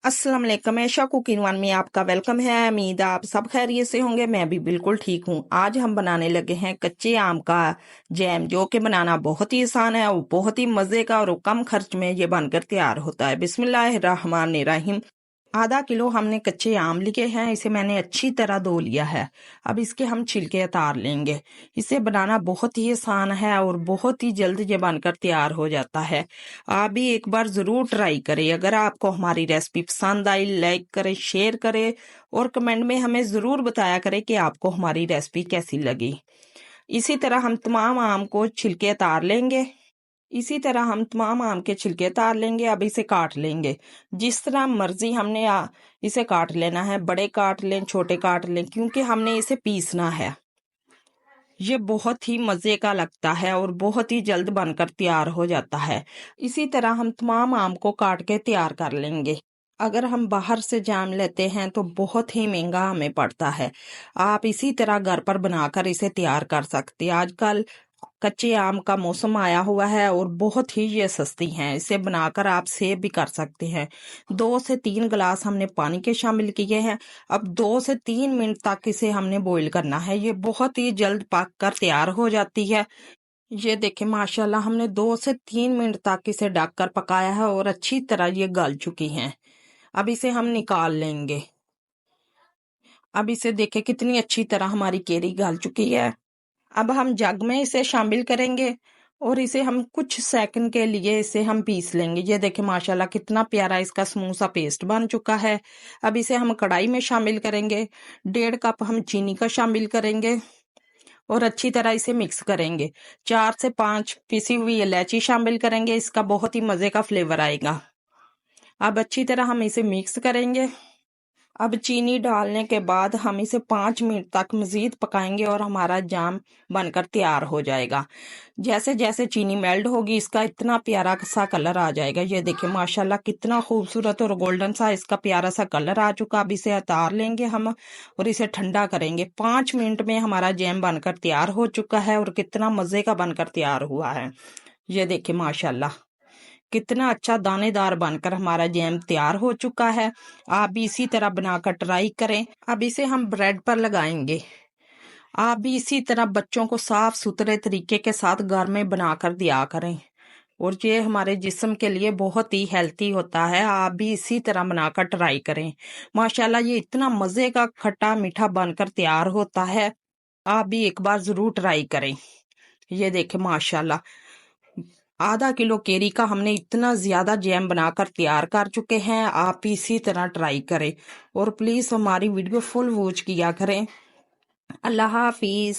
अस्सलाम वालेकुम। ऐशा cooking one में आपका वेलकम है। उम्मीद आप सब खैरियत से होंगे। मैं भी बिल्कुल ठीक हूँ। आज हम बनाने लगे हैं कच्चे आम का जैम, जो कि बनाना बहुत ही आसान है और बहुत ही मज़े का और कम खर्च में ये बनकर तैयार होता है। बिस्मिल्लाहिर्रहमानिर्रहीम। आधा किलो हमने कच्चे आम लिए हैं। इसे मैंने अच्छी तरह धो लिया है। अब इसके हम छिलके उतार लेंगे। इसे बनाना बहुत ही आसान है और बहुत ही जल्द ये बनकर तैयार हो जाता है। आप भी एक बार ज़रूर ट्राई करें। अगर आपको हमारी रेसिपी पसंद आई, लाइक करें, शेयर करें और कमेंट में हमें ज़रूर बताया करें कि आपको हमारी रेसिपी कैसी लगी। इसी तरह हम तमाम आम को छिलके उतार लेंगे। अब इसे काट लेंगे। जिस तरह मर्जी हमने इसे काट लेना है। बड़े काट लें, छोटे काट लें, क्योंकि हमने इसे पीसना है। ये बहुत ही मज़े का लगता है और बहुत ही जल्द बनकर तैयार हो जाता है। इसी तरह हम तमाम आम को काट के तैयार कर लेंगे। अगर हम बाहर से जाम लेते हैं तो बहुत ही महंगा हमें पड़ता है। आप इसी तरह घर पर बनाकर इसे तैयार कर सकते हैं। आजकल कच्चे आम का मौसम आया हुआ है और बहुत ही ये सस्ती हैं। इसे बनाकर आप सेव भी कर सकते हैं। 2 से 3 गिलास हमने पानी के शामिल किए हैं। अब 2 से 3 मिनट तक इसे हमने बॉईल करना है। ये बहुत ही जल्द पक कर तैयार हो जाती है। ये देखें, माशाल्लाह हमने 2 से 3 मिनट तक इसे ढक कर पकाया है और अच्छी तरह ये गल चुकी हैं। अब इसे हम निकाल लेंगे। अब इसे देखें कितनी अच्छी तरह हमारी केरी गल चुकी है। अब हम जग में इसे शामिल करेंगे और इसे हम कुछ सेकंड के लिए इसे हम पीस लेंगे। ये देखें माशाल्लाह कितना प्यारा इसका स्मूथ सा पेस्ट बन चुका है। अब इसे हम कढ़ाई में शामिल करेंगे। 1.5 कप हम चीनी का शामिल करेंगे और अच्छी तरह इसे मिक्स करेंगे। 4 से 5 पिसी हुई इलायची शामिल करेंगे। इसका बहुत ही मज़े का फ्लेवर आएगा। अब अच्छी तरह हम इसे मिक्स करेंगे। अब चीनी डालने के बाद हम इसे 5 मिनट तक मज़ीद पकाएंगे और हमारा जाम बनकर तैयार हो जाएगा। जैसे जैसे चीनी मेल्ट होगी इसका इतना प्यारा सा कलर आ जाएगा। ये देखिए माशाल्लाह कितना खूबसूरत और गोल्डन सा इसका प्यारा सा कलर आ चुका। अब इसे उतार लेंगे हम और इसे ठंडा करेंगे। 5 मिनट में हमारा जैम बनकर तैयार हो चुका है और कितना मज़े का बनकर तैयार हुआ है। ये देखिए माशाल्लाह कितना अच्छा दानेदार बनकर हमारा जैम तैयार हो चुका है। आप भी इसी तरह बनाकर ट्राई करें। अब इसे हम ब्रेड पर लगाएंगे। आप भी इसी तरह बच्चों को साफ सुथरे तरीके के साथ घर में बनाकर दिया करें और ये हमारे जिस्म के लिए बहुत ही हेल्थी होता है। आप भी इसी तरह बनाकर ट्राई करें। माशाल्लाह ये इतना मज़े का खट्टा मीठा बनकर तैयार होता है। आप भी एक बार ज़रूर ट्राई करें। ये देखें माशाल्लाह आधा किलो केरी का हमने इतना ज़्यादा जैम बनाकर तैयार कर चुके हैं। आप इसी तरह ट्राई करें और प्लीज़ हमारी वीडियो फुल वॉच किया करें। अल्लाह हाफिज़।